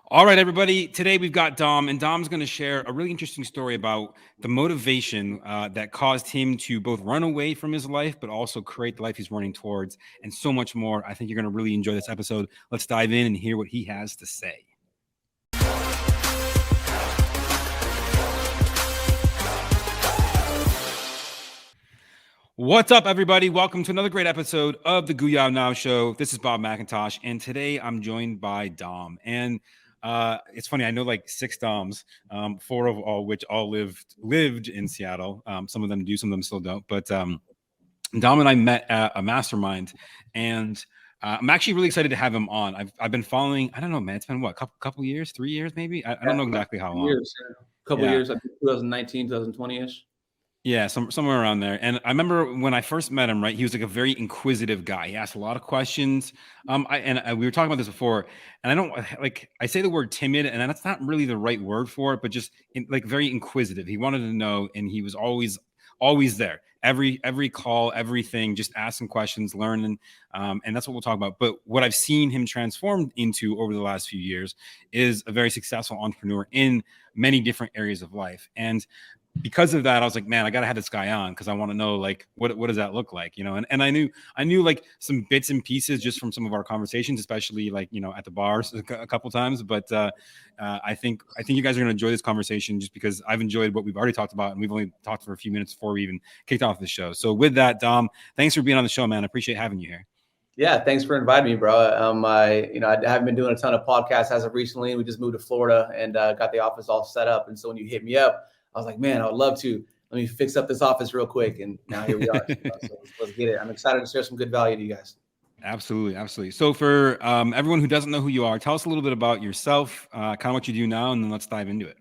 All right, everybody. Today we've got Dom, and Dom's going to share a really interesting story about the motivation that caused him to both run away from his life, but also create the life he's running towards, and so much more. I think you're going to really enjoy this episode. Let's dive in and hear what he has to say. What's up, everybody? Welcome to another great episode of the GOOYOW Now Show. This is Bob McIntosh, and today I'm joined by Dom. And it's funny, I know like 6 Doms, 4 of all which all lived in Seattle. Some of them do, some of them still don't. But Dom and I met at a mastermind, and I'm actually really excited to have him on. I've been following. I don't know, man. It's been what, couple years, 3 years, maybe. I don't know exactly how long. A couple years, I think 2019, 2020-ish. Yeah, somewhere around there. And I remember when I first met him, right? He was like a very inquisitive guy. He asked a lot of questions. We were talking about this before, and I don't like, I say the word timid, and that's not really the right word for it, but just like very inquisitive. He wanted to know, and he was always there. Every call, everything, just asking questions, learning, and that's what we'll talk about. But what I've seen him transform into over the last few years is a very successful entrepreneur in many different areas of life. And because of that, I was like, man, I gotta have this guy on because I want to know, like, what does that look like, you know? And I knew like some bits and pieces just from some of our conversations, especially like, you know, at the bars a couple times. But I think you guys are gonna enjoy this conversation just because I've enjoyed what we've already talked about, and we've only talked for a few minutes before we even kicked off the show. So with that, Dom, thanks for being on the show, man. I appreciate having you here. Yeah, thanks for inviting me, bro. I haven't been doing a ton of podcasts as of recently. We just moved to Florida and got the office all set up. And so when you hit me up, I was like, man, I would love to. Let me fix up this office real quick. And now here we are. So let's get it. I'm excited to share some good value to you guys. Absolutely. So for everyone who doesn't know who you are, tell us a little bit about yourself, kind of what you do now, and then let's dive into it.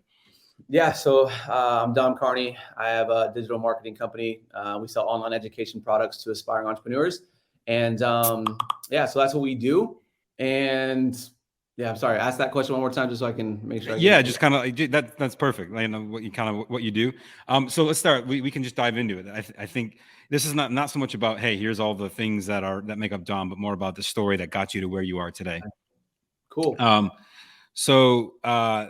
Yeah, so I'm Dominick Carney. I have a digital marketing company. We sell online education products to aspiring entrepreneurs. And so that's what we do. And yeah, I'm sorry. Ask that question one more time just so I can make sure. Just kind of that's perfect. I know what you do. So let's start. We can just dive into it. I think this is not so much about, hey, here's all the things that make up Dom, but more about the story that got you to where you are today. Cool. So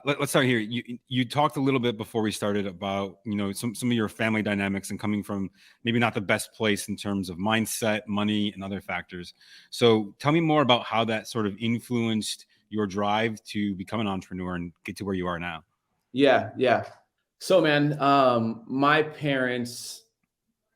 let's start here. You talked a little bit before we started about, you know, some of your family dynamics and coming from maybe not the best place in terms of mindset, money, and other factors. So tell me more about how that sort of influenced your drive to become an entrepreneur and get to where you are now. Yeah. So, man, my parents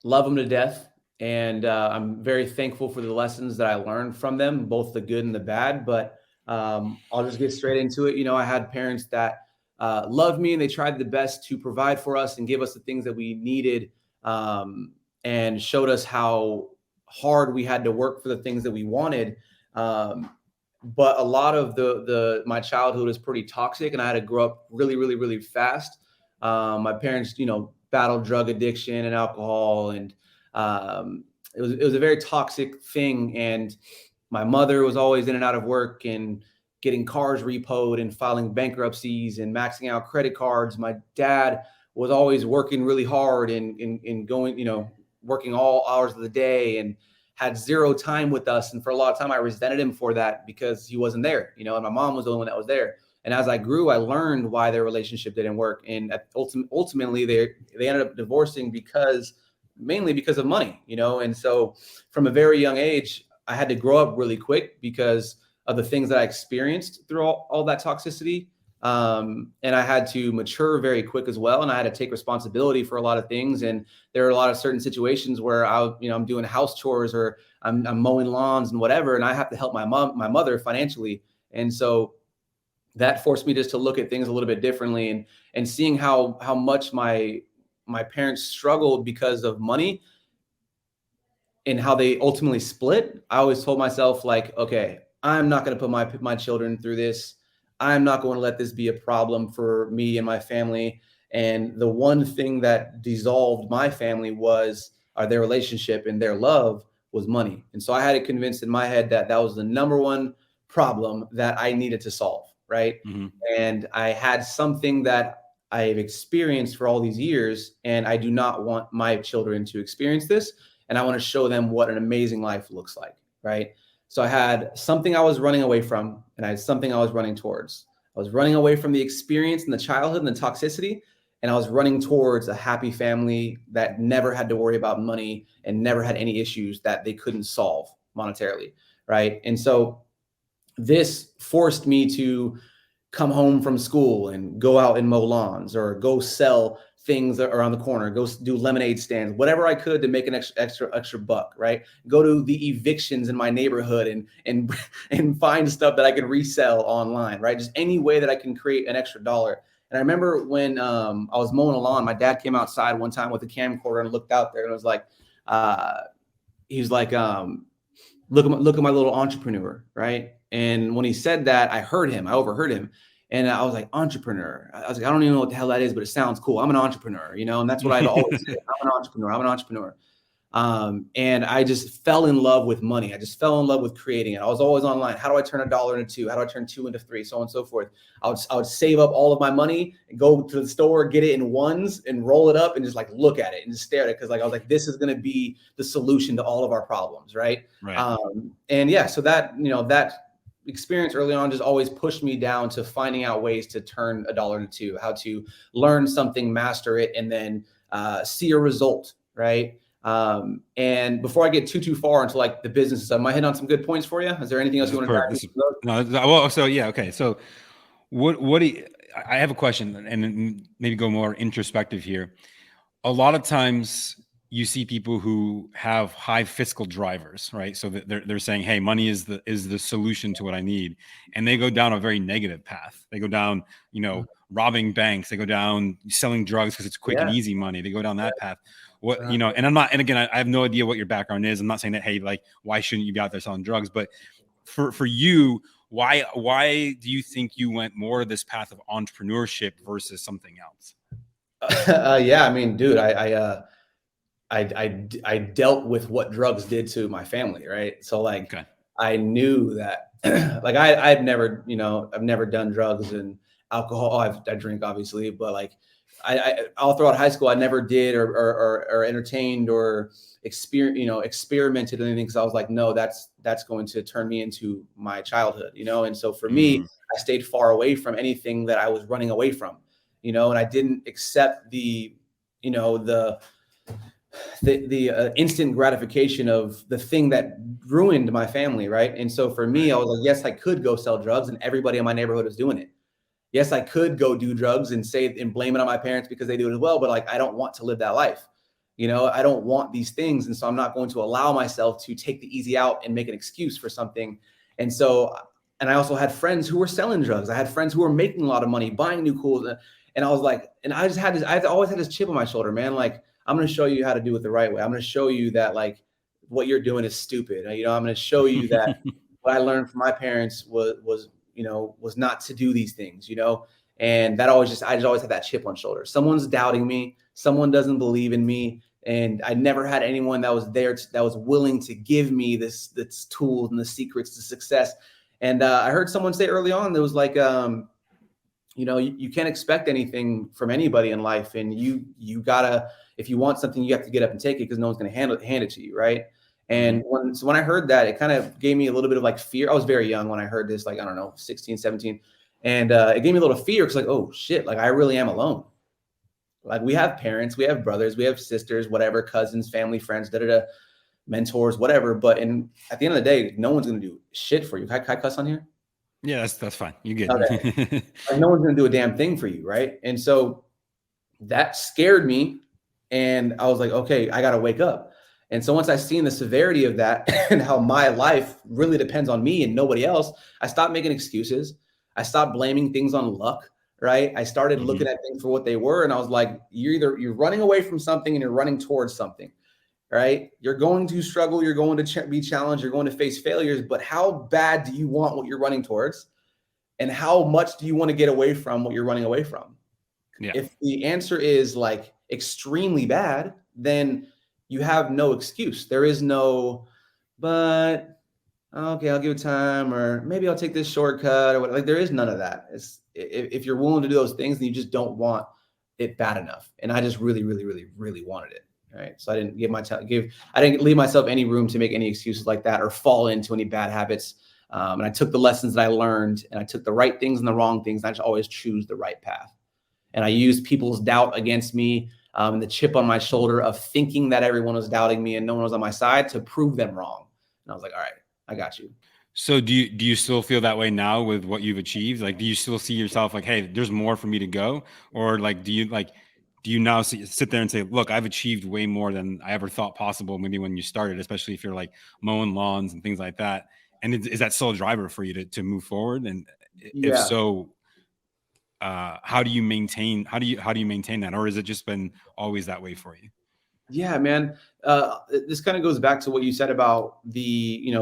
love them to death. And I'm very thankful for the lessons that I learned from them, both the good and the bad. But I'll just get straight into it. You know, I had parents that loved me, and they tried the best to provide for us and give us the things that we needed, and showed us how hard we had to work for the things that we wanted. But a lot of my childhood is pretty toxic, and I had to grow up really, really, really fast. My parents, you know, battled drug addiction and alcohol, and it was a very toxic thing. And my mother was always in and out of work and getting cars repoed and filing bankruptcies and maxing out credit cards. My dad was always working really hard and going, you know, working all hours of the day and had zero time with us. And for a lot of time, I resented him for that because he wasn't there, you know, and my mom was the only one that was there. And as I grew, I learned why their relationship didn't work. And ultimately, they ended up divorcing mainly because of money, you know. And so from a very young age, I had to grow up really quick because of the things that I experienced through all that toxicity. And I had to mature very quick as well. And I had to take responsibility for a lot of things. And there are a lot of certain situations where I'm doing house chores or I'm mowing lawns and whatever. And I have to help my mother financially. And so that forced me just to look at things a little bit differently, and seeing how much my parents struggled because of money and how they ultimately split. I always told myself, like, okay, I'm not going to put my children through this. I'm not going to let this be a problem for me and my family. And the one thing that dissolved my family was their relationship, and their love was money. And so I had it convinced in my head that was the number one problem that I needed to solve, right? Mm-hmm. And I had something that I've experienced for all these years, and I do not want my children to experience this. And I want to show them what an amazing life looks like, right? So I had something I was running away from, and I had something I was running towards. I was running away from the experience and the childhood and the toxicity. And I was running towards a happy family that never had to worry about money and never had any issues that they couldn't solve monetarily. Right. And so this forced me to come home from school and go out and mow lawns or go sell things around the corner, go do lemonade stands, whatever I could to make an extra buck, right? Go to the evictions in my neighborhood and find stuff that I can resell online, right? Just any way that I can create an extra dollar. And I remember when I was mowing a lawn, my dad came outside one time with a camcorder and looked out there and was like, he was like, look at my little entrepreneur, right? And when he said that, I overheard him. And I was like, entrepreneur. I was like, I don't even know what the hell that is, but it sounds cool. I'm an entrepreneur, you know? And that's what I'd always say. I'm an entrepreneur. And I just fell in love with money. I just fell in love with creating it. I was always online. How do I turn $1 into 2? How do I turn 2 into 3? So on and so forth. I would save up all of my money and go to the store, get it in ones and roll it up and just like look at it and just stare at it. Cause like, I was like, this is going to be the solution to all of our problems. Right. And yeah, so that, you know, that experience early on just always pushed me down to finding out ways to turn $1 into 2, how to learn something, master it, and then see a result. Right. And before I get too far into like the business stuff, am I hitting on some good points for you? Is there anything else you want to dive into? No, well, so yeah, okay. So what do you, I have a question and maybe go more introspective here. A lot of times you see people who have high fiscal drivers, right? So they're saying, hey, money is the solution to what I need. And they go down a very negative path. They go down, you know, robbing banks. They go down selling drugs because it's quick and easy money. They go down that path. What, you know, and and again, I have no idea what your background is. I'm not saying that, hey, like, why shouldn't you be out there selling drugs? But for you, why do you think you went more this path of entrepreneurship versus something else? Yeah, I mean, dude, I dealt with what drugs did to my family, right? So like, I knew that, like, I've never, you know, I've never done drugs and alcohol. I drink obviously, but like, I all throughout high school, I never did or entertained or experimented or anything, because I was like, no, that's going to turn me into my childhood, you know. And so for me, I stayed far away from anything that I was running away from, you know, and I didn't accept the, you know, the instant gratification of the thing that ruined my family, right? And so for me, I was like, yes, I could go sell drugs, and everybody in my neighborhood is doing it. Yes, I could go do drugs and blame it on my parents because they do it as well. But like, I don't want to live that life. You know, I don't want these things. And so I'm not going to allow myself to take the easy out and make an excuse for something. And so, and I also had friends who were selling drugs. I had friends who were making a lot of money, buying new clothes. And I was like, and I always had this chip on my shoulder, man. Like, I'm going to show you how to do it the right way. I'm going to show you that like what you're doing is stupid. You know, I'm going to show you that what I learned from my parents was not to do these things, you know. And I just always had that chip on shoulder. Someone's doubting me. Someone doesn't believe in me. And I never had anyone that was there that was willing to give me this tools and the secrets to success. And I heard someone say early on, there was like, you know, you can't expect anything from anybody in life. And you gotta, if you want something, you have to get up and take it, because no one's going to hand it to you. Right. And when I heard that, it kind of gave me a little bit of like fear. I was very young when I heard this, like, I don't know, 16, 17. And it gave me a little fear, because like, oh shit, like I really am alone. Like, we have parents, we have brothers, we have sisters, whatever, cousins, family, friends, mentors, whatever. But at the end of the day, no one's going to do shit for you. Can I cuss on here? Yeah, that's fine. You get okay. Like, no one's going to do a damn thing for you. Right. And so that scared me. And I was like, okay, I got to wake up. And so once I seen the severity of that and how my life really depends on me and nobody else, I stopped making excuses. I stopped blaming things on luck, right? I started looking at things for what they were. And I was like, you're running away from something and you're running towards something, right? You're going to struggle. You're going to be challenged. You're going to face failures. But how bad do you want what you're running towards? And how much do you want to get away from what you're running away from? Yeah. If the answer is like extremely bad, then you have no excuse. There is no, but okay, I'll give it time, or maybe I'll take this shortcut, or what. Like, there is none of that. If you're willing to do those things, then you just don't want it bad enough. And I just really, really, really, really wanted it. Right. So I didn't leave myself any room to make any excuses like that or fall into any bad habits. And I took the lessons that I learned, and I took the right things and the wrong things, and I just always choose the right path. And I used people's doubt against me, and the chip on my shoulder of thinking that everyone was doubting me and no one was on my side to prove them wrong. And I was like, all right, I got you. So do you still feel that way now with what you've achieved? Like, do you still see yourself like, hey, there's more for me to go? Or like, do you now sit there and say, look, I've achieved way more than I ever thought possible, maybe when you started, especially if you're like mowing lawns and things like that. And is that still a driver for you to move forward? And if Yeah. so, how do you maintain that? Or has it just been always that way for you? Yeah, man. This kind of goes back to what you said about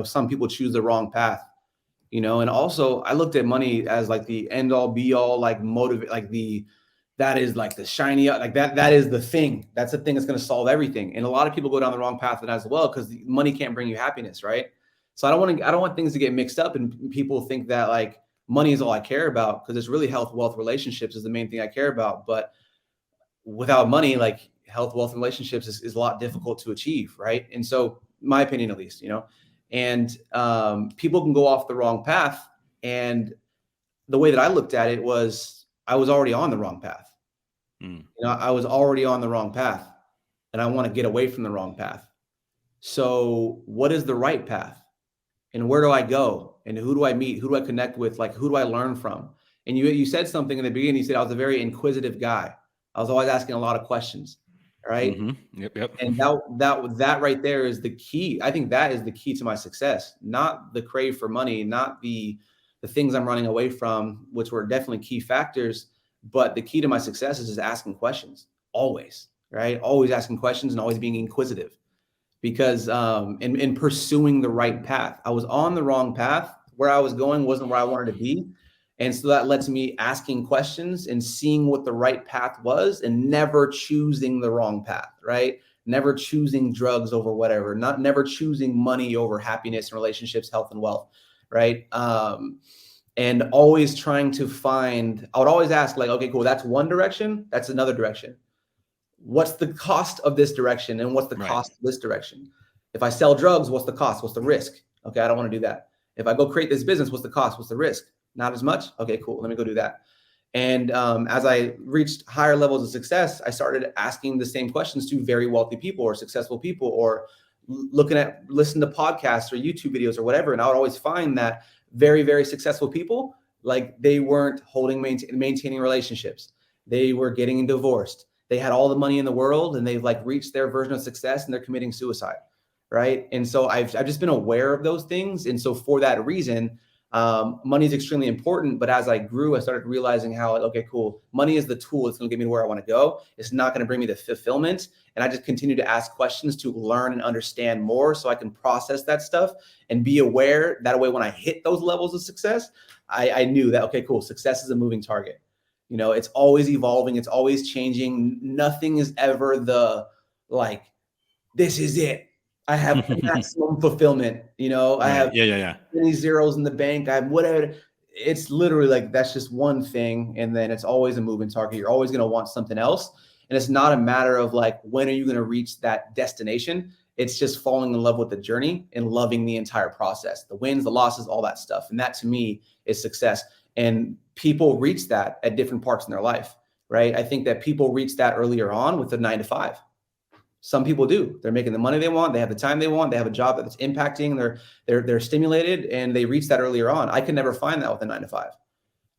some people choose the wrong path, and also I looked at money as like the end all be all, like motivate, like that is like the shiny, like that is the thing. That's the thing that's going to solve everything. And a lot of people go down the wrong path as well, because money can't bring you happiness, right? So I don't want things to get mixed up and people think that like money is all I care about, because it's really health, wealth, relationships is the main thing I care about. But without money, like health, wealth, and relationships is a lot difficult to achieve, right? And so, my opinion, at least, and people can go off the wrong path. And the way that I looked at it was, I was already on the wrong path. I was already on the wrong path, and I want to get away from the wrong path. So, what is the right path? And where do I go? And who do I meet? Who do I connect with? Like, who do I learn from? And you said something in the beginning. You said I was a very inquisitive guy. I was always asking a lot of questions, right? Mm-hmm. Yep. And that right there is the key. I think that is the key to my success, not the crave for money, not the things I'm running away from, which were definitely key factors. But the key to my success is just asking questions, always, right? Always asking questions and always being inquisitive, because in pursuing the right path. I was on the wrong path. Where I was going wasn't where I wanted to be. And so that lets me asking questions and seeing what the right path was, and never choosing the wrong path, right? Never choosing drugs over whatever, never choosing money over happiness and relationships, health and wealth, right? And always trying to find, I would always ask, like, okay, cool, that's one direction, that's another direction. What's the cost of this direction, and what's the cost of this direction? If I sell drugs, what's the cost? What's the risk? Okay, I don't want to do that. If I go create this business, what's the cost? What's the risk? Not as much. Okay, cool. Let me go do that. And as I reached higher levels of success, I started asking the same questions to very wealthy people or successful people, or listen to podcasts or YouTube videos or whatever. And I would always find that very, very successful people, like, they weren't maintaining relationships. They were getting divorced. They had all the money in the world, and they've like reached their version of success, and they're committing suicide. Right. And so I've just been aware of those things. And so for that reason, money is extremely important. But as I grew, I started realizing how, okay, cool, money is the tool that's going to get me to where I want to go. It's not going to bring me the fulfillment. And I just continue to ask questions to learn and understand more, so I can process that stuff and be aware. That way, when I hit those levels of success, I knew that, okay, cool, success is a moving target. It's always evolving. It's always changing. Nothing is ever like, this is it. I have maximum fulfillment. I have many zeros in the bank. I have whatever. It's literally like, that's just one thing. And then it's always a moving target. You're always going to want something else. And it's not a matter of like, when are you going to reach that destination? It's just falling in love with the journey and loving the entire process, the wins, the losses, all that stuff. And that, to me, is success. And people reach that at different parts in their life, right? I think that people reach that earlier on with the 9 to 5. Some people do. They're making the money they want. They have the time they want. They have a job that's impacting. They're stimulated, and they reach that earlier on. I could never find that with a 9 to 5,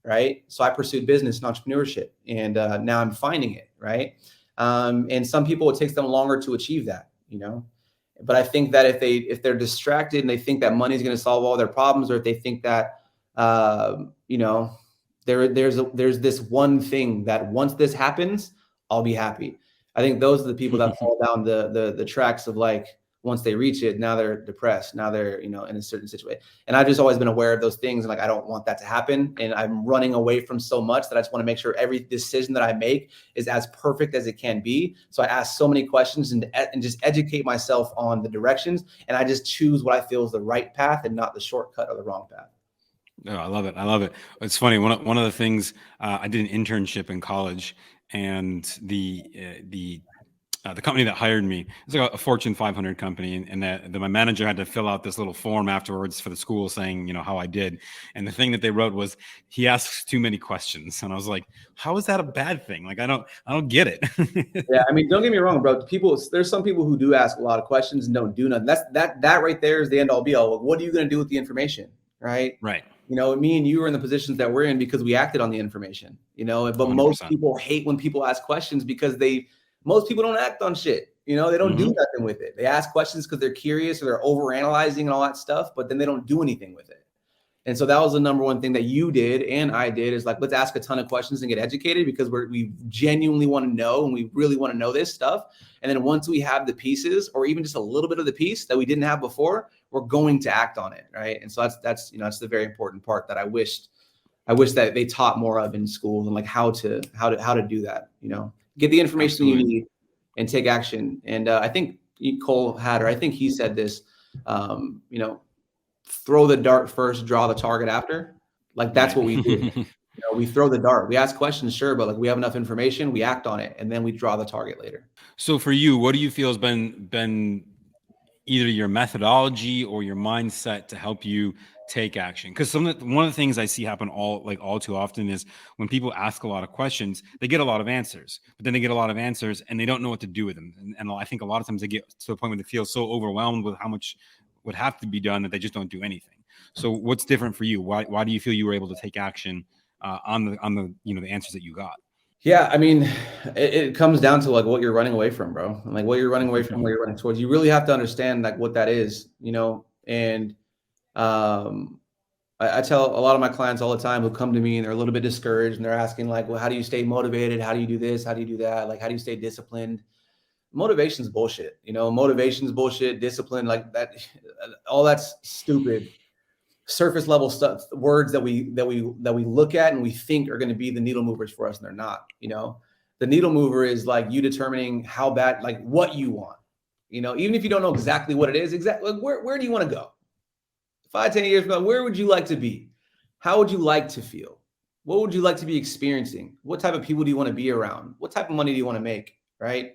right? So I pursued business and entrepreneurship, and now I'm finding it, right? And some people, it takes them longer to achieve that, But I think that if they're distracted and they think that money is going to solve all their problems, or if they think that there's this one thing that once this happens, I'll be happy. I think those are the people that fall down the tracks of, like, once they reach it, now they're depressed. Now they're, in a certain situation. And I've just always been aware of those things. And like, I don't want that to happen. And I'm running away from so much that I just want to make sure every decision that I make is as perfect as it can be. So I ask so many questions and just educate myself on the directions. And I just choose what I feel is the right path, and not the shortcut or the wrong path. Oh, I love it. I love it. It's funny. One of the things, I did an internship in college, and the The company that hired me, it's like a Fortune 500 company, and my manager had to fill out this little form afterwards for the school saying, how I did. And the thing that they wrote was, he asks too many questions. And I was like, how is that a bad thing? Like, I don't get it. Yeah, I mean, don't get me wrong, bro. There's some people who do ask a lot of questions and don't do nothing. That right there is the end all be all. What are you going to do with the information, right? Right. Me and you are in the positions that we're in because we acted on the information, but 100%. most people hate when people ask questions because most people don't act on shit. They don't do nothing with it. They ask questions because they're curious or they're overanalyzing and all that stuff, but then they don't do anything with it. And so that was the number one thing that you did and I did, is like, let's ask a ton of questions and get educated, because we genuinely want to know, and we really want to know this stuff. And then once we have the pieces, or even just a little bit of the piece that we didn't have before, we're going to act on it, right? And so that's the very important part that I wish that they taught more of in schools, and like how to do that. Get the information you need and take action. And I think Cole Hatter, I think he said this, throw the dart first, draw the target after. Like, that's what we do. We throw the dart. We ask questions, sure, but like, we have enough information, we act on it, and then we draw the target later. So for you, what do you feel has been either your methodology or your mindset to help you take action? Because one of the things I see happen all too often is when people ask a lot of questions, they get a lot of answers, but then they get a lot of answers and they don't know what to do with them. And I think a lot of times they get to the point where they feel so overwhelmed with how much would have to be done that they just don't do anything. So what's different for you? Why do you feel you were able to take action on the the answers that you got? Yeah, I mean, it comes down to like what you're running away from, bro. And like what you're running away from, where you're running towards. You really have to understand like what that is, and I tell a lot of my clients all the time who come to me and they're a little bit discouraged and they're asking like, well, how do you stay motivated? How do you do this? How do you do that? Like, how do you stay disciplined? Motivation's bullshit. Motivation's bullshit. Discipline, like that, all that's stupid, surface level stuff, words that we look at and we think are going to be the needle movers for us, and they're not. The needle mover is like you determining how bad, like what you want. Even if you don't know exactly what it is, exactly like where do you want to go? 5-10 years from now, where would you like to be? How would you like to feel? What would you like to be experiencing? What type of people do you want to be around? What type of money do you want to make? Right?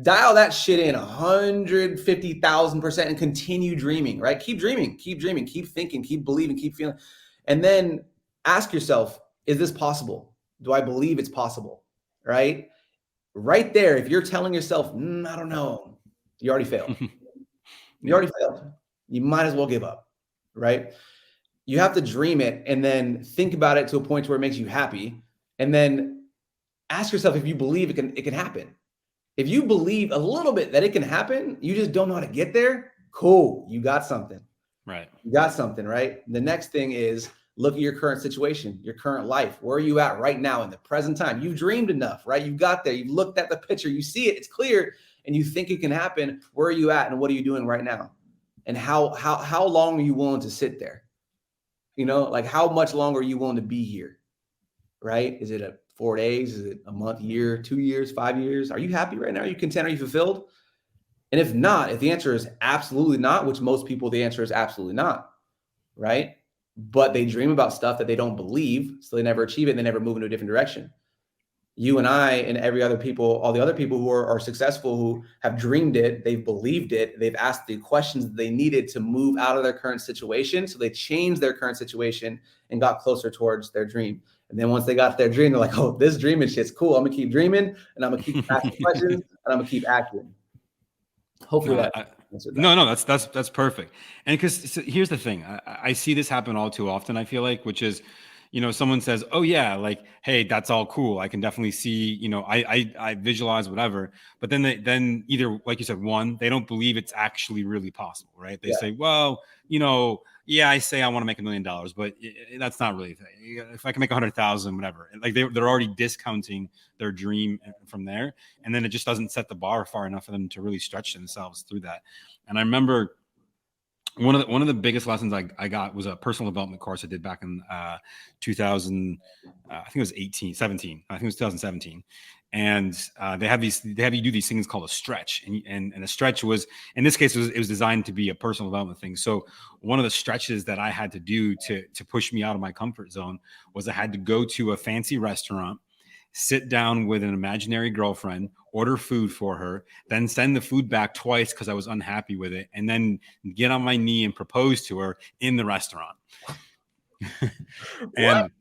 Dial that shit in 150,000% and continue dreaming, right? Keep dreaming, keep thinking, keep believing, keep feeling. And then ask yourself, is this possible? Do I believe it's possible? Right? Right there, if you're telling yourself, I don't know, you already failed. You already failed. You might as well give up, right? You have to dream it and then think about it to a point where it makes you happy. And then ask yourself if you believe it can happen. If you believe a little bit that it can happen, you just don't know how to get there, cool, you got something. Right. You got something, right? The next thing is look at your current situation, your current life. Where are you at right now in the present time? You've dreamed enough, right? You got there. You've looked at the picture. You see it. It's clear. And you think it can happen. Where are you at and what are you doing right now? And how long are you willing to sit there? Like how much longer are you willing to be here, right? Is it 4 days? Is it a month, year, 2 years, 5 years? Are you happy right now? Are you content? Are you fulfilled? And if not, if the answer is absolutely not, which most people, the answer is absolutely not, right? But they dream about stuff that they don't believe, so they never achieve it and they never move into a different direction. You and I and all the other people who are successful, who have dreamed it, they've believed it, they've asked the questions that they needed to move out of their current situation. So they changed their current situation and got closer towards their dream. And then once they got their dream, they're like, oh, this dreaming shit's cool. I'm gonna keep dreaming and I'm gonna keep asking questions and I'm gonna keep acting. Hopefully that's perfect. And because here's the thing, I see this happen all too often, I feel like, which is, someone says, oh yeah, like, hey, that's all cool. I can definitely see, I visualize whatever. But then either, like you said, one, they don't believe it's actually really possible, right? They say, well, yeah, I say I want to make $1 million, but that's not really a thing. If I can make 100,000, whatever, like they're already discounting their dream from there. And then it just doesn't set the bar far enough for them to really stretch themselves through that. And I remember one of the biggest lessons I got was a personal development course I did back in 2000. I think it was 17. I think it was 2017. And they have you do these things called a stretch, and a stretch was, in this case, it was designed to be a personal development thing. So one of the stretches that I had to do to push me out of my comfort zone was I had to go to a fancy restaurant sit down with an imaginary girlfriend, order food for her, then send the food back twice because I was unhappy with it, and then get on my knee and propose to her in the restaurant. What? And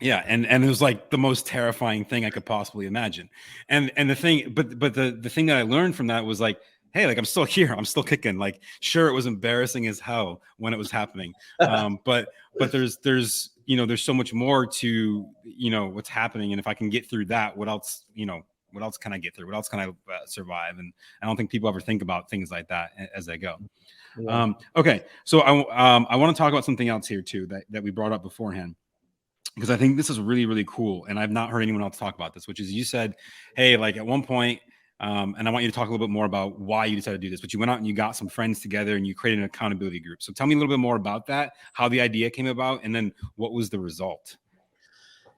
yeah, and it was like the most terrifying thing I could possibly imagine. And the thing, but the thing that I learned from that was like, hey, like I'm still here, I'm still kicking. Like, sure, it was embarrassing as hell when it was happening, but there's you know, there's so much more to, you know, what's happening, and if I can get through that, what else, you know, what else can I get through? What else can I survive? And I don't think people ever think about things like that as they go. Yeah. Okay, so I want to talk about something else here too that we brought up beforehand, because I think this is really, really cool. And I've not heard anyone else talk about this, which is you said, hey, like at one point, and I want you to talk a little bit more about why you decided to do this, but you went out and you got some friends together and you created an accountability group. So tell me a little bit more about that, how the idea came about, and then what was the result?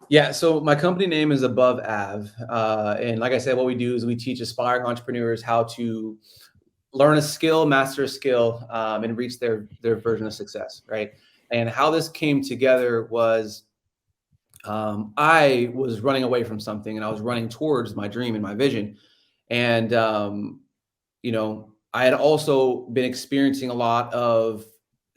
Yeah, so my company name is AboveAve. And like I said, what we do is we teach aspiring entrepreneurs how to learn a skill, master a skill, and reach their version of success, right? And how this came together was I was running away from something and I was running towards my dream and my vision. And, you know, I had also been experiencing a lot of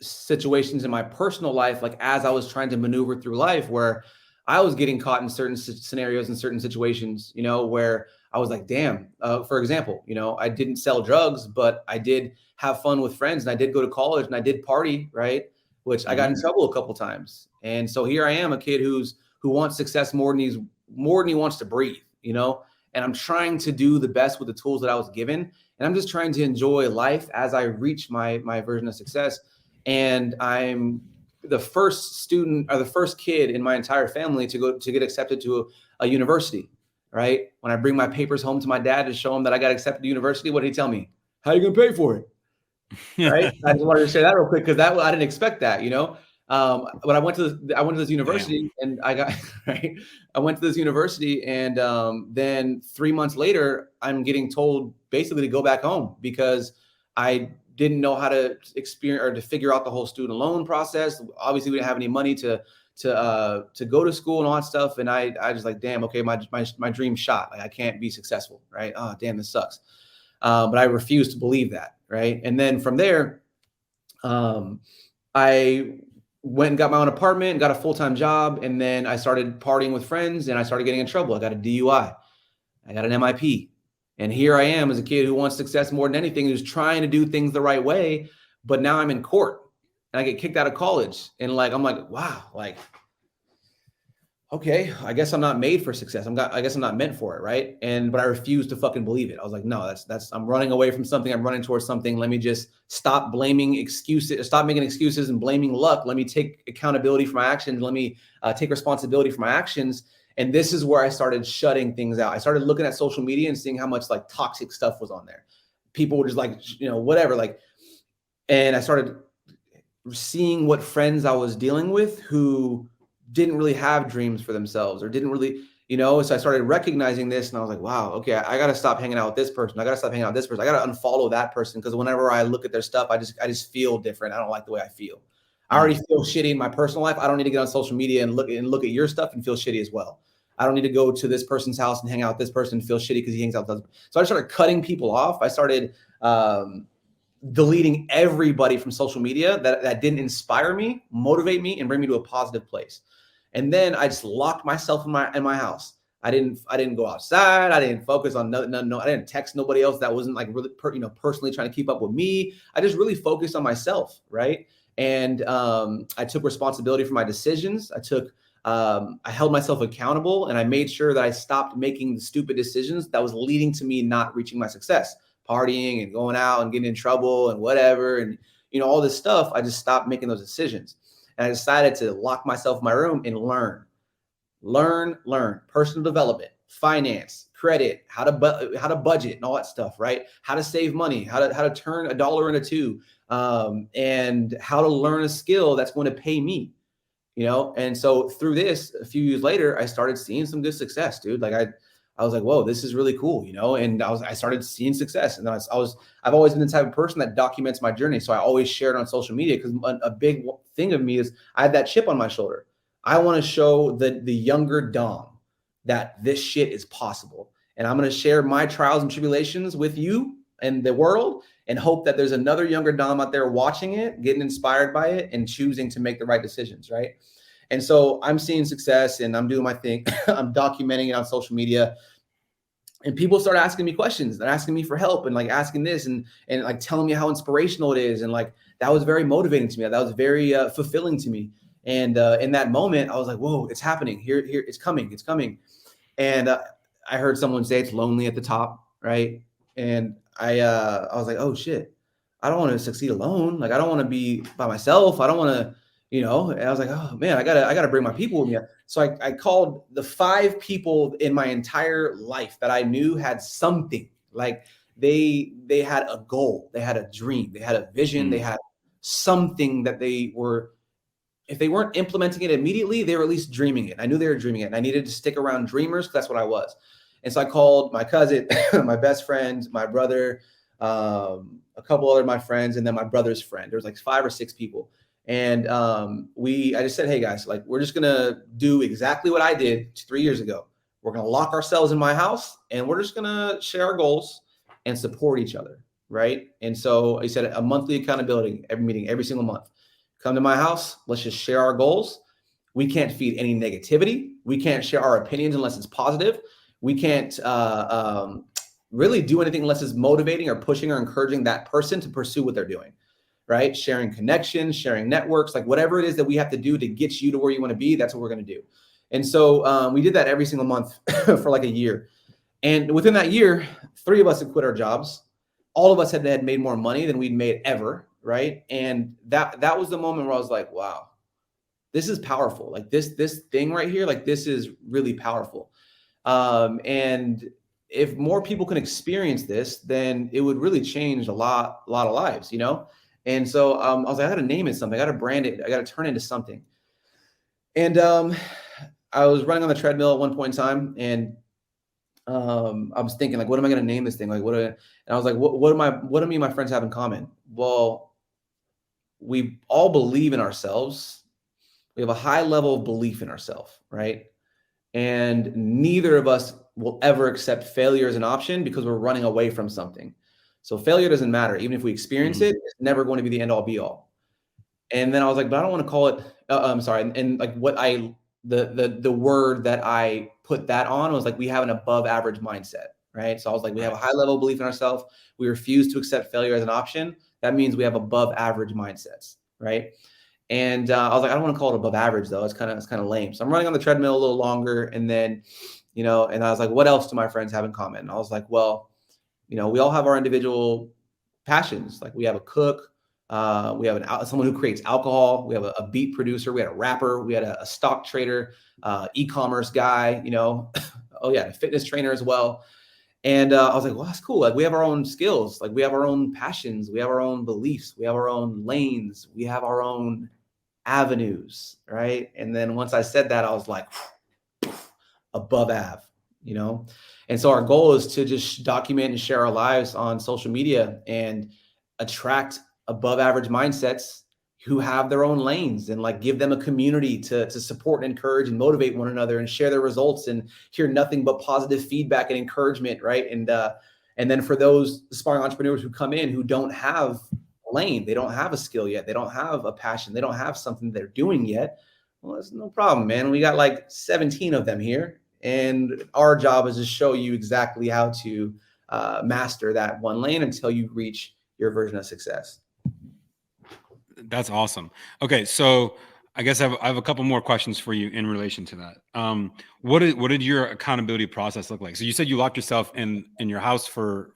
situations in my personal life, like as I was trying to maneuver through life, where I was getting caught in certain scenarios and certain situations, you know, where I was like, damn, for example, you know, I didn't sell drugs, but I did have fun with friends and I did go to college and I did party, right? Which I got in trouble a couple times. And so here I am, a kid who wants success more than he wants to breathe, you know? And I'm trying to do the best with the tools that I was given. And I'm just trying to enjoy life as I reach my version of success. And I'm the first student or the first kid in my entire family to get accepted to a university, right? When I bring my papers home to my dad to show him that I got accepted to university, what did he tell me? How are you going to pay for it? Right? I just wanted to share that real quick because I didn't expect that, you know. But I went to this university and I got right. I went to this university and then 3 months later, I'm getting told basically to go back home because I didn't know how to experience or to figure out the whole student loan process. Obviously, we didn't have any money to go to school and all that stuff. And I just like, damn, okay, my dream shot. Like I can't be successful, right? Oh, damn, this sucks. But I refused to believe that, right? And then from there, I went and got my own apartment, got a full-time job, and then I started partying with friends and I started getting in trouble. I got a DUI. I got an MIP. And here I am as a kid who wants success more than anything, who's trying to do things the right way. But now I'm in court and I get kicked out of college. And like, I'm like, wow, like, okay, I guess I'm not made for success. I guess I'm not meant for it, right? But I refuse to fucking believe it. I was like, no, that's I'm running away from something. I'm running towards something. Let me just stop blaming excuses, stop making excuses and blaming luck. Let me take accountability for my actions. Let me take responsibility for my actions. And this is where I started shutting things out. I started looking at social media and seeing how much like toxic stuff was on there. People were just like, you know, whatever, like, and I started seeing what friends I was dealing with who didn't really have dreams for themselves or didn't really, you know, so I started recognizing this and I was like, wow, okay, I got to stop hanging out with this person. I got to stop hanging out with this person. I got to unfollow that person because whenever I look at their stuff, I just feel different. I don't like the way I feel. I already feel shitty in my personal life. I don't need to get on social media and look at your stuff and feel shitty as well. I don't need to go to this person's house and hang out with this person and feel shitty because he hangs out with us. So I started cutting people off. I started deleting everybody from social media that didn't inspire me, motivate me, and bring me to a positive place. And then I just locked myself in my house. I didn't go outside. I didn't focus on no. I didn't text nobody else that wasn't like really personally trying to keep up with me. I just really focused on myself, right? And I took responsibility for my decisions. I held myself accountable, and I made sure that I stopped making the stupid decisions that was leading to me not reaching my success, partying and going out and getting in trouble and whatever, and all this stuff. I just stopped making those decisions. And I decided to lock myself in my room and learn personal development, finance, credit, how to budget and all that stuff, right? How to save money, how to turn $1 into $2, and how to learn a skill that's going to pay me, And so through this, a few years later, I started seeing some good success, dude. Like I was like, whoa, this is really cool, And I started seeing success, and I've always been the type of person that documents my journey. So I always share it on social media because a big thing of me is I have that chip on my shoulder. I want to show the younger Dom that this shit is possible. And I'm going to share my trials and tribulations with you and the world, and hope that there's another younger Dom out there watching it, getting inspired by it, and choosing to make the right decisions, right? And so I'm seeing success and I'm doing my thing. I'm documenting it on social media. And people start asking me questions. They're asking me for help and like asking this and like telling me how inspirational it is. And like, that was very motivating to me. That was very fulfilling to me. And in that moment, I was like, whoa, it's happening. Here, it's coming. It's coming. And I heard someone say it's lonely at the top, right? And I was like, oh shit, I don't want to succeed alone. Like, I don't want to be by myself. I don't want to, and I was like, oh man, I gotta bring my people with me. So I called the 5 people in my entire life that I knew had something. Like they had a goal, they had a dream, they had a vision, they had something that they were, if they weren't implementing it immediately, they were at least dreaming it. I knew they were dreaming it, and I needed to stick around dreamers, because that's what I was. And so I called my cousin, my best friend, my brother, a couple other of my friends, and then my brother's friend. There was like 5 or 6 people. And I just said, hey guys, like, we're just gonna do exactly what I did 3 years ago. We're gonna lock ourselves in my house, and we're just gonna share our goals and support each other, right? And so I said a monthly accountability, every meeting, every single month. Come to my house, let's just share our goals. We can't feed any negativity. We can't share our opinions unless it's positive. We can't really do anything unless it's motivating or pushing or encouraging that person to pursue what they're doing, right? Sharing connections, sharing networks, like whatever it is that we have to do to get you to where you want to be, that's what we're going to do. And so we did that every single month for like a year. And within that year, 3 of us had quit our jobs. All of us had made more money than we'd made ever, right? And that was the moment where I was like, wow, this is powerful. Like this thing right here, like this is really powerful. And if more people can experience this, then it would really change a lot of lives, And so I was like, I got to name it something. I got to brand it. I got to turn it into something. And I was running on the treadmill at one point in time, and I was thinking, like, what am I going to name this thing? Like, and I was like, what do me and my friends have in common? Well, we all believe in ourselves. We have a high level of belief in ourselves, right? And neither of us will ever accept failure as an option because we're running away from something. So failure doesn't matter. Even if we experience it, it's never going to be the end all be all. And then I was like, but I don't want to call it, I'm sorry. And like the word that I put that on was like, we have an above average mindset, right? So I was like, we have a high level belief in ourselves. We refuse to accept failure as an option. That means we have above average mindsets, right? And I was like, I don't want to call it above average though. It's kind of lame. So I'm running on the treadmill a little longer, and then, and I was like, what else do my friends have in common? And I was like, well, we all have our individual passions. Like we have a cook, we have someone who creates alcohol. We have a beat producer. We had a rapper. We had a stock trader, e-commerce guy. Oh yeah, a fitness trainer as well. And I was like, well, that's cool. Like we have our own skills. Like we have our own passions. We have our own beliefs. We have our own lanes. We have our own avenues, right? And then once I said that, I was like, above Ave, And so our goal is to just document and share our lives on social media and attract above average mindsets who have their own lanes, and like give them a community to support and encourage and motivate one another and share their results and hear nothing but positive feedback and encouragement, right? And then for those aspiring entrepreneurs who come in who don't have a lane, they don't have a skill yet, they don't have a passion, they don't have something they're doing yet, well, that's no problem, man. We got like 17 of them here, and our job is to show you exactly how to master that one lane until you reach your version of success. That's awesome. Okay, so I guess I have a couple more questions for you in relation to that. What did your accountability process look like? So you said you locked yourself in your house for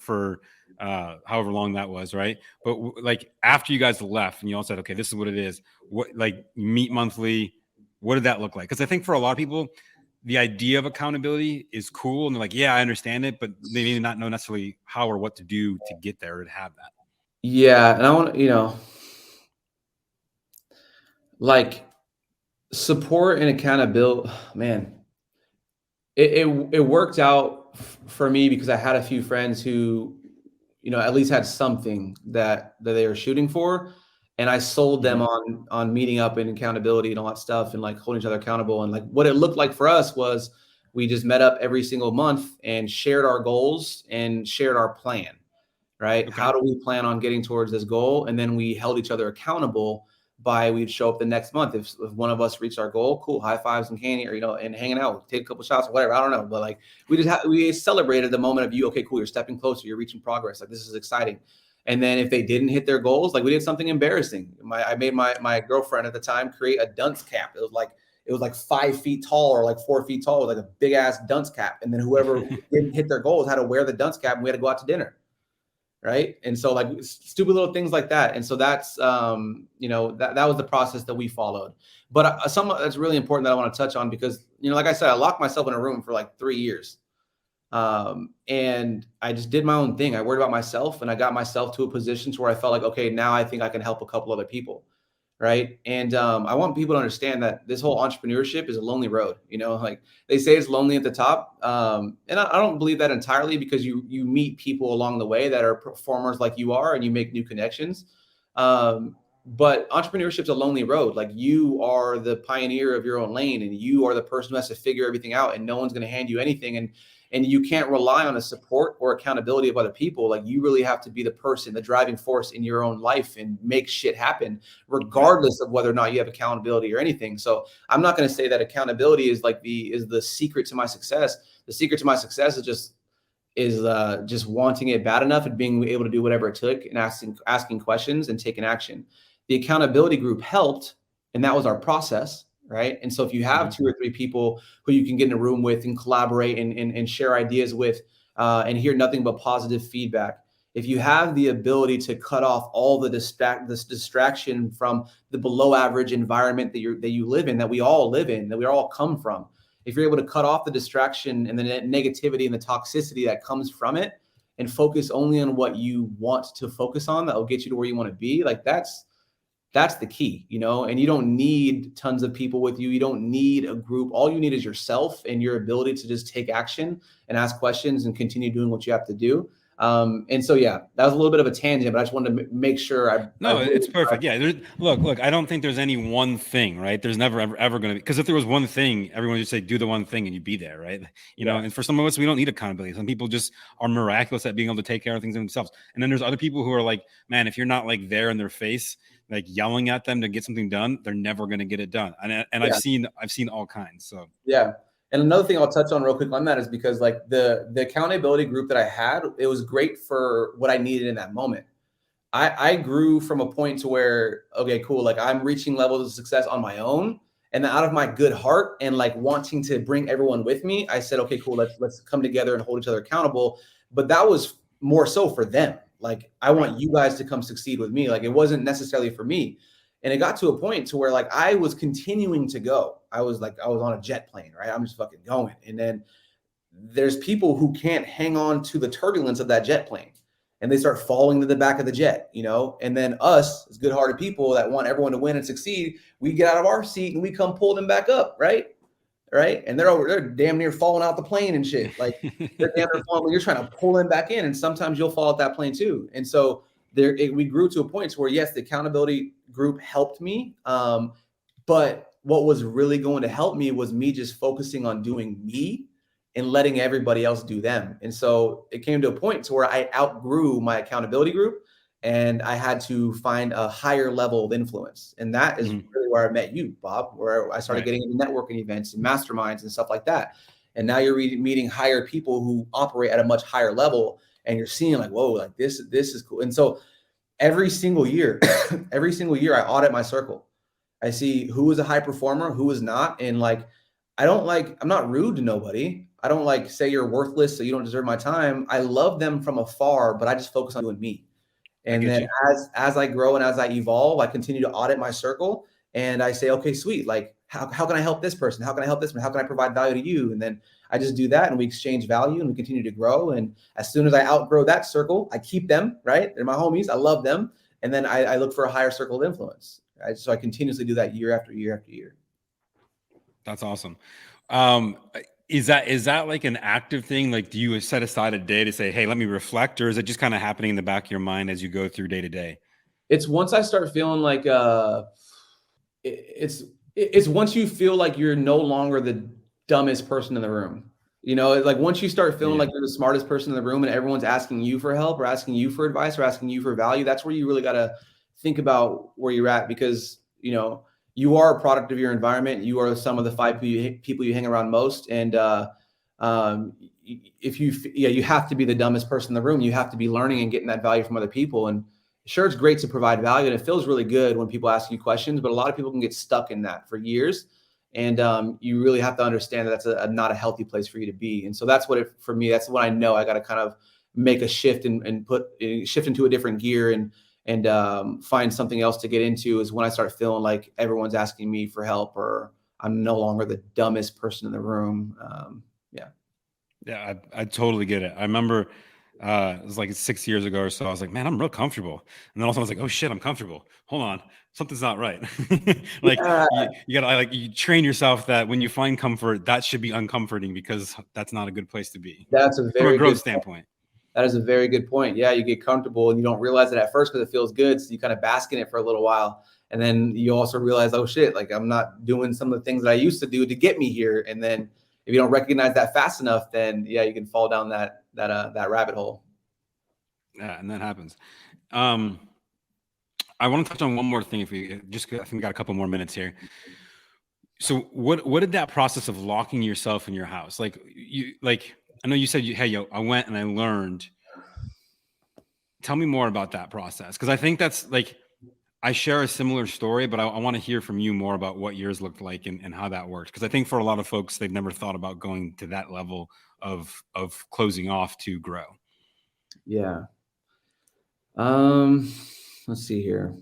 however long that was, right? But like after you guys left and you all said, okay, this is what it is. What, like, you meet monthly? What did that look like? Because I think for a lot of people, the idea of accountability is cool, and they're like, yeah, I understand it, but they may not know necessarily how or what to do to get there or to have that. Yeah, and I want like support and accountability, man, it worked out for me because I had a few friends who, at least had something that they were shooting for. And I sold them on meeting up and accountability and all that stuff and like holding each other accountable. And like what it looked like for us was We just met up every single month and shared our goals and shared our plan, right? Okay. How do we plan on getting towards this goal? And then we held each other accountable by we'd show up the next month. If one of us reached our goal, cool, high fives and candy, or, and hanging out, take a couple shots or whatever. I don't know. But like we celebrated the moment of you, okay, cool, you're stepping closer, you're reaching progress. Like, this is exciting. And then if they didn't hit their goals, like we did something embarrassing. I made my girlfriend at the time create a dunce cap. It was like 5 feet tall or like 4 feet tall with like a big ass dunce cap. And then whoever didn't hit their goals had to wear the dunce cap and we had to go out to dinner. Right. And so like stupid little things like that. And so that's, that was the process that we followed. But something that's really important that I want to touch on because, like I said, I locked myself in a room for like 3 years. And I just did my own thing. I worried about myself and I got myself to a position where I felt like, okay, now I think I can help a couple other people. Right. And I want people to understand that this whole entrepreneurship is a lonely road. Like they say it's lonely at the top. And I don't believe that entirely because you meet people along the way that are performers like you are and you make new connections. But entrepreneurship's a lonely road. Like you are the pioneer of your own lane and you are the person who has to figure everything out and no one's going to hand you anything. And you can't rely on the support or accountability of other people. Like you really have to be the person, the driving force in your own life and make shit happen, regardless of whether or not you have accountability or anything. So I'm not going to say that accountability is like the secret to my success. The secret to my success is just wanting it bad enough and being able to do whatever it took and asking questions and taking action. The accountability group helped, and that was our process. Right. And so if you have 2 or 3 people who you can get in a room with and collaborate and share ideas with and hear nothing but positive feedback, if you have the ability to cut off all this distraction from the below average environment that you live in, that we all live in, that we all come from, if you're able to cut off the distraction and the negativity and the toxicity that comes from it and focus only on what you want to focus on, that will get you to where you want to be, like that's the key, and you don't need tons of people with you. You don't need a group. All you need is yourself and your ability to just take action and ask questions and continue doing what you have to do. And so, yeah, that was a little bit of a tangent, but I just wanted to make sure it's perfect. Yeah. Look, I don't think there's any one thing, right? There's never, ever going to be, because if there was one thing, everyone would say, do the one thing and you'd be there. Right. And for some of us, we don't need accountability. Some people just are miraculous at being able to take care of things themselves. And then there's other people who are like, man, if you're not like there in their face, like yelling at them to get something done, they're never going to get it done. And I've seen all kinds. So, yeah. And another thing I'll touch on real quick on that is because like the accountability group that I had, it was great for what I needed in that moment. I grew from a point to where, okay, cool. Like I'm reaching levels of success on my own. And then out of my good heart and like wanting to bring everyone with me, I said, okay, cool. Let's come together and hold each other accountable. But that was more so for them. Like, I want you guys to come succeed with me. Like, it wasn't necessarily for me. And it got to a point to where like I was continuing to go. I was on a jet plane, right? I'm just fucking going. And then there's people who can't hang on to the turbulence of that jet plane and they start falling to the back of the jet, and then us as good-hearted people that want everyone to win and succeed, we get out of our seat and we come pull them back up, right? And they're damn near falling out the plane and shit. Like they're damn near falling when you're trying to pull them back in, and sometimes you'll fall out that plane too. And so we grew to a point where yes, the accountability group helped me, but what was really going to help me was me just focusing on doing me and letting everybody else do them. And so it came to a point to where I outgrew my accountability group and I had to find a higher level of influence. And that is really where I met you, Bob, where I started getting into networking events and masterminds and stuff like that. And now you're meeting higher people who operate at a much higher level and you're seeing like, whoa, like this is cool. And so every single year I audit my circle. I see who is a high performer, who is not. And like, I'm not rude to nobody. I don't like say you're worthless, so you don't deserve my time. I love them from afar, but I just focus on doing me. And then as I grow and as I evolve, I continue to audit my circle and I say, okay, sweet. Like, how can I help this person? How can I help this person? How can I provide value to you? And then I just do that and we exchange value and we continue to grow. And as soon as I outgrow that circle, I keep them, right? They're my homies. I love them. And then I look for a higher circle of influence. Right? So I continuously do that year after year after year. That's awesome. Is that like an active thing? Like, do you set aside a day to say, hey, let me reflect, or is it just kind of happening in the back of your mind as you go through day to day? It's once I start feeling like it's once you feel like you're no longer dumbest person in the room. You know, like once you start feeling like you're the smartest person in the room and everyone's asking you for help or asking you for advice or asking you for value, that's where you really got to think about where you're at, because, you know, you are a product of your environment. You are some of the five people you hang around most. And if you have to be the dumbest person in the room. You have to be learning and getting that value from other people. And sure, it's great to provide value, and it feels really good when people ask you questions, but a lot of people can get stuck in that for years. And you really have to understand that that's not a healthy place for you to be. And so that's what for me, that's what I know. I got to kind of make a shift and shift into a different gear and find something else to get into, is when I start feeling like everyone's asking me for help, or I'm no longer the dumbest person in the room. Yeah, I totally get it. I remember it was like 6 years ago or so. I was like, man, I'm real comfortable. And then also I was like, oh shit, I'm comfortable. Hold on, something's not right. Like you gotta like you train yourself that when you find comfort, that should be uncomforting, because that's not a good place to be. That's a From a very growth good standpoint. That is a very good point. Yeah, you get comfortable and you don't realize it at first because it feels good. So you kind of bask in it for a little while. And then you also realize, oh shit, like I'm not doing some of the things that I used to do to get me here. And then if you don't recognize that fast enough, then yeah, you can fall down that rabbit hole. Yeah, and that happens. I want to touch on one more thing. If we just, I think we got a couple more minutes here. So what did that process of locking yourself in your house, like I know you said, hey, I went and I learned. Tell me more about that process. Because I think that's like, I share a similar story, but I want to hear from you more about what yours looked like and how that worked. Because I think for a lot of folks, they've never thought about going to that level of closing off to grow. Yeah. Let's see here.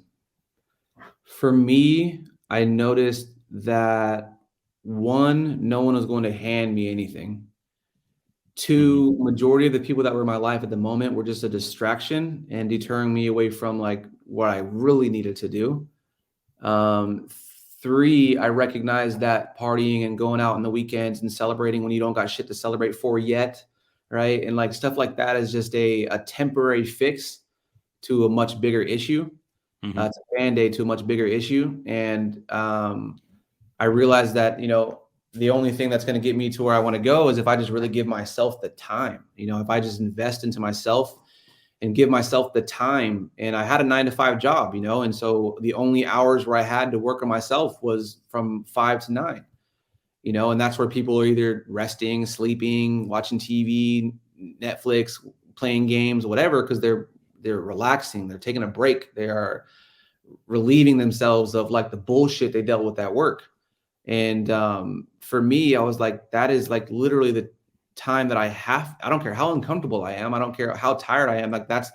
For me, I noticed that one, no one was going to hand me anything. Two, majority of the people that were in my life at the moment were just a distraction and deterring me away from like what I really needed to do. Three, I recognized that partying and going out on the weekends and celebrating when you don't got shit to celebrate for yet, right? And like stuff like that is just a temporary fix to a much bigger issue. It's a Band-Aid to a much bigger issue. And I realized that, you know, the only thing that's going to get me to where I want to go is if I just really give myself the time. You know, if I just invest into myself and give myself the time. And I had a 9-to-5 job, you know, and so the only hours where I had to work on myself was from 5 to 9, you know, and that's where people are either resting, sleeping, watching TV, Netflix, playing games, whatever, because they're relaxing, they're taking a break, they are relieving themselves of like the bullshit they dealt with at work. And for me, I was like, that is like literally the time that I don't care how uncomfortable I am. I don't care how tired I am. Like that's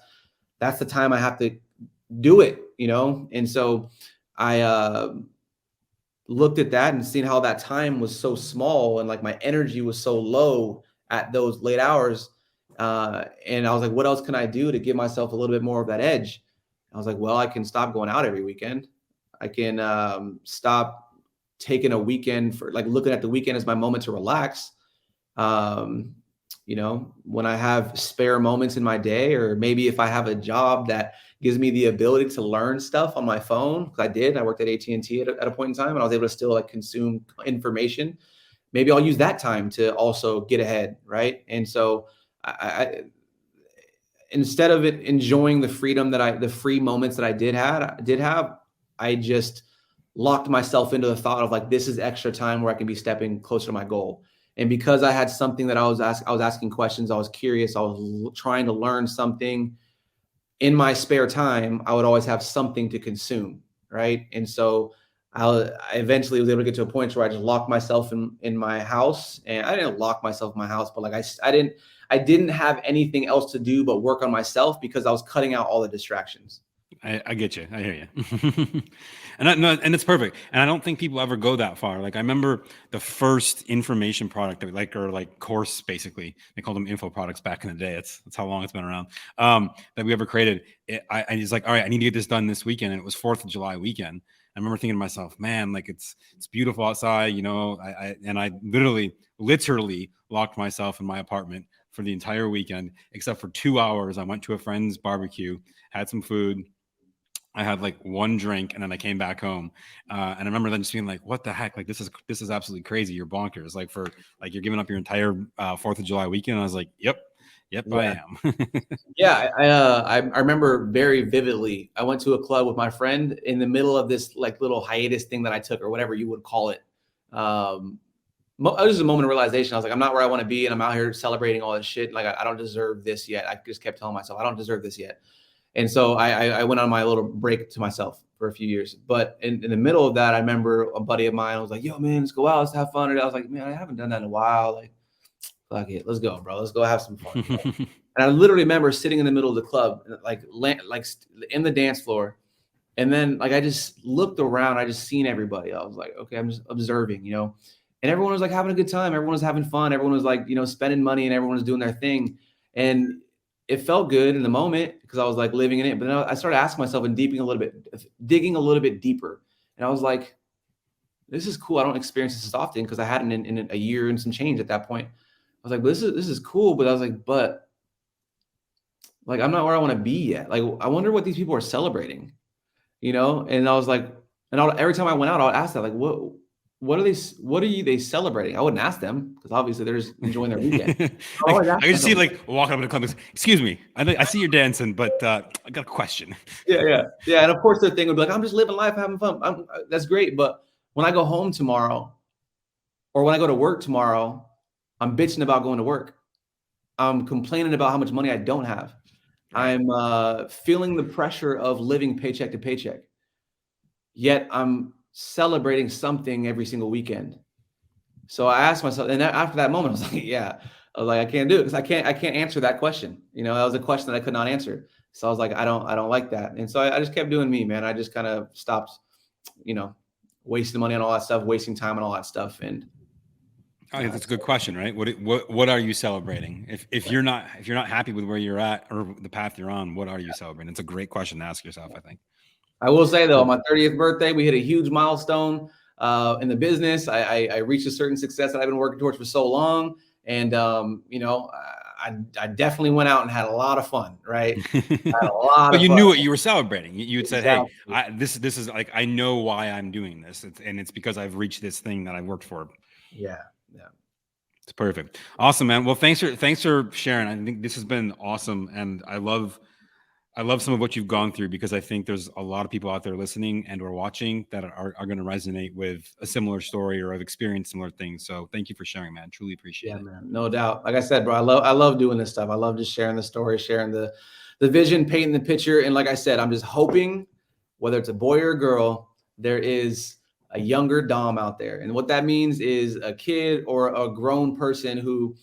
the time I have to do it, you know? And so I looked at that and seen how that time was so small and like my energy was so low at those late hours. And I was like, what else can I do to give myself a little bit more of that edge? I was like, well, I can stop going out every weekend. I can stop taking a weekend for like looking at the weekend as my moment to relax. You know, when I have spare moments in my day, or maybe if I have a job that gives me the ability to learn stuff on my phone, because I worked at AT&T at a point in time, and I was able to still like consume information. Maybe I'll use that time to also get ahead, right? And so I instead of it enjoying the freedom the free moments that I did have, I just locked myself into the thought of like, this is extra time where I can be stepping closer to my goal. And because I had something that I was asking questions, I was curious, I was trying to learn something in my spare time, I would always have something to consume, right? And so I eventually was able to get to a point where I just locked myself in my house. And I didn't lock myself in my house, but like I didn't have anything else to do but work on myself, because I was cutting out all the distractions. I get you. I hear you. And it's perfect. And I don't think people ever go that far. Like I remember the first information product that we like course, basically, they called them info products back in the day. That's how long it's been around. That we ever created. I was like, all right, I need to get this done this weekend. And it was 4th of July weekend. I remember thinking to myself, man, like it's beautiful outside, you know, I literally locked myself in my apartment for the entire weekend, except for 2 hours. I went to a friend's barbecue, had some food, I had like one drink and then I came back home. And I remember then just being like, what the heck? Like, this is absolutely crazy. You're bonkers. Like you're giving up your entire 4th of July weekend. And I was like, yep, I Yeah. am. Yeah. I remember very vividly. I went to a club with my friend in the middle of this like little hiatus thing that I took, or whatever you would call it. It was just a moment of realization. I was like, I'm not where I want to be, and I'm out here celebrating all this shit. Like, I don't deserve this yet. I just kept telling myself, I don't deserve this yet. And so I went on my little break to myself for a few years. But in the middle of that, I remember a buddy of mine was like, yo, man, let's go out. Let's have fun. And I was like, man, I haven't done that in a while. Like, fuck it. Let's go, bro. Let's go have some fun. And I literally remember sitting in the middle of the club, like in the dance floor. And then like, I just looked around. I just seen everybody. I was like, okay, I'm just observing, you know? And everyone was like having a good time. Everyone was having fun. Everyone was like, you know, spending money, and everyone was doing their thing. And it felt good in the moment because I was like living in it. But then I started asking myself and digging a little bit deeper. And I was like, this is cool. I don't experience this as often because I hadn't in a year and some change at that point. I was like, this is cool. But I was like, I'm not where I want to be yet. Like, I wonder what these people are celebrating, you know? And I was like, every time I went out, I would ask that, like, what are they celebrating? I wouldn't ask them because obviously they're just enjoying their weekend. I could see like walking up to the club. Excuse me, I see you're dancing, but I got a question. Yeah. And of course, the thing would be like, I'm just living life, having fun. That's great, but when I go home tomorrow, or when I go to work tomorrow, I'm bitching about going to work. I'm complaining about how much money I don't have. Right. I'm feeling the pressure of living paycheck to paycheck. Yet I'm celebrating something every single weekend. So I asked myself, and after that moment, I was like, I can't do it because I can't answer that question. You know, that was a question that I could not answer. So I was like, I don't like that. And so I just kept doing me, man. I just kind of stopped, you know, wasting money on all that stuff, wasting time on all that stuff. And I think that's a good question, right? What are you celebrating? If you're not happy with where you're at or the path you're on, what are you celebrating? It's a great question to ask yourself, I think. I will say though, on my 30th birthday, we hit a huge milestone in the business. I reached a certain success that I've been working towards for so long. And, you know, I definitely went out and had a lot of fun, right? But you knew what you were celebrating. You had said, Exactly. hey, this is like, I know why I'm doing this. And it's because I've reached this thing that I worked for. Yeah. It's perfect. Awesome, man. Well, thanks for sharing. I think this has been awesome. And I love some of what you've gone through because I think there's a lot of people out there listening and or watching that are going to resonate with a similar story or have experienced similar things. So thank you for sharing, man. Truly appreciate it. Man, no doubt. Like I said, bro, I love doing this stuff. I love just sharing the story, sharing the vision, painting the picture. And like I said, I'm just hoping, whether it's a boy or a girl, there is a younger Dom out there. And what that means is a kid or a grown person who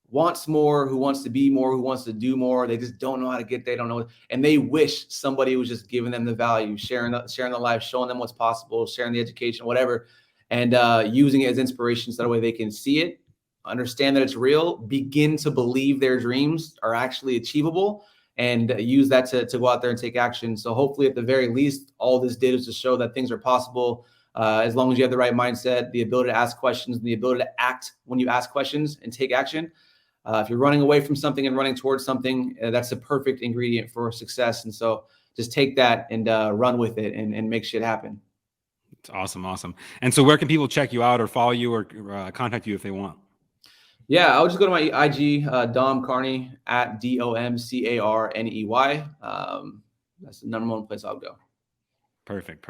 wants more, who wants to be more, who wants to do more. They just don't know how to get there. Don't know. And they wish somebody was just giving them the value, sharing the life, showing them what's possible, sharing the education, whatever, and using it as inspiration so that way they can see it, understand that it's real, begin to believe their dreams are actually achievable, and use that to go out there and take action. So hopefully at the very least, all this did is to show that things are possible. As long as you have the right mindset, the ability to ask questions, and the ability to act when you ask questions and take action. If you're running away from something and running towards something, that's a perfect ingredient for success. And so just take that and run with it and make shit happen. It's awesome. And so where can people check you out or follow you or contact you if they want? Yeah, I'll just go to my IG, Dom Carney, at DOMCARNEY. That's the number one place I'll go. Perfect.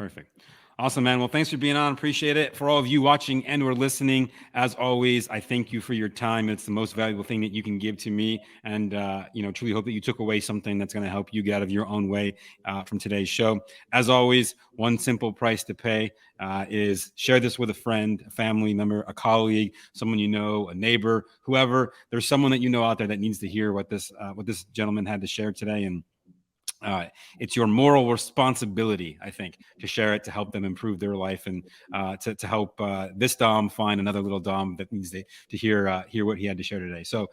Awesome, man. Well, thanks for being on. Appreciate it. For all of you watching and or listening, as always, I thank you for your time. It's the most valuable thing that you can give to me. And, truly hope that you took away something that's going to help you get out of your own way from today's show. As always, one simple price to pay is share this with a friend, a family member, a colleague, someone you know, a neighbor, whoever. There's someone that you know out there that needs to hear what this gentleman had to share today. And it's your moral responsibility, I think, to share it, to help them improve their life, and to help this Dom find another little Dom that needs to hear what he had to share today. So,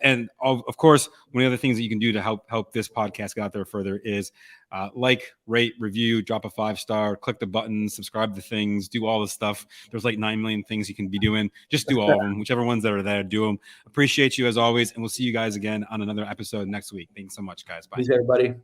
and of course, one of the other things that you can do to help this podcast get out there further is like, rate, review, drop a 5-star, click the buttons, subscribe to things, do all this stuff. There's like 9 million things you can be doing. Just do all of them, whichever ones that are there, do them. Appreciate you as always, and we'll see you guys again on another episode next week. Thanks so much, guys. Bye. Peace, everybody.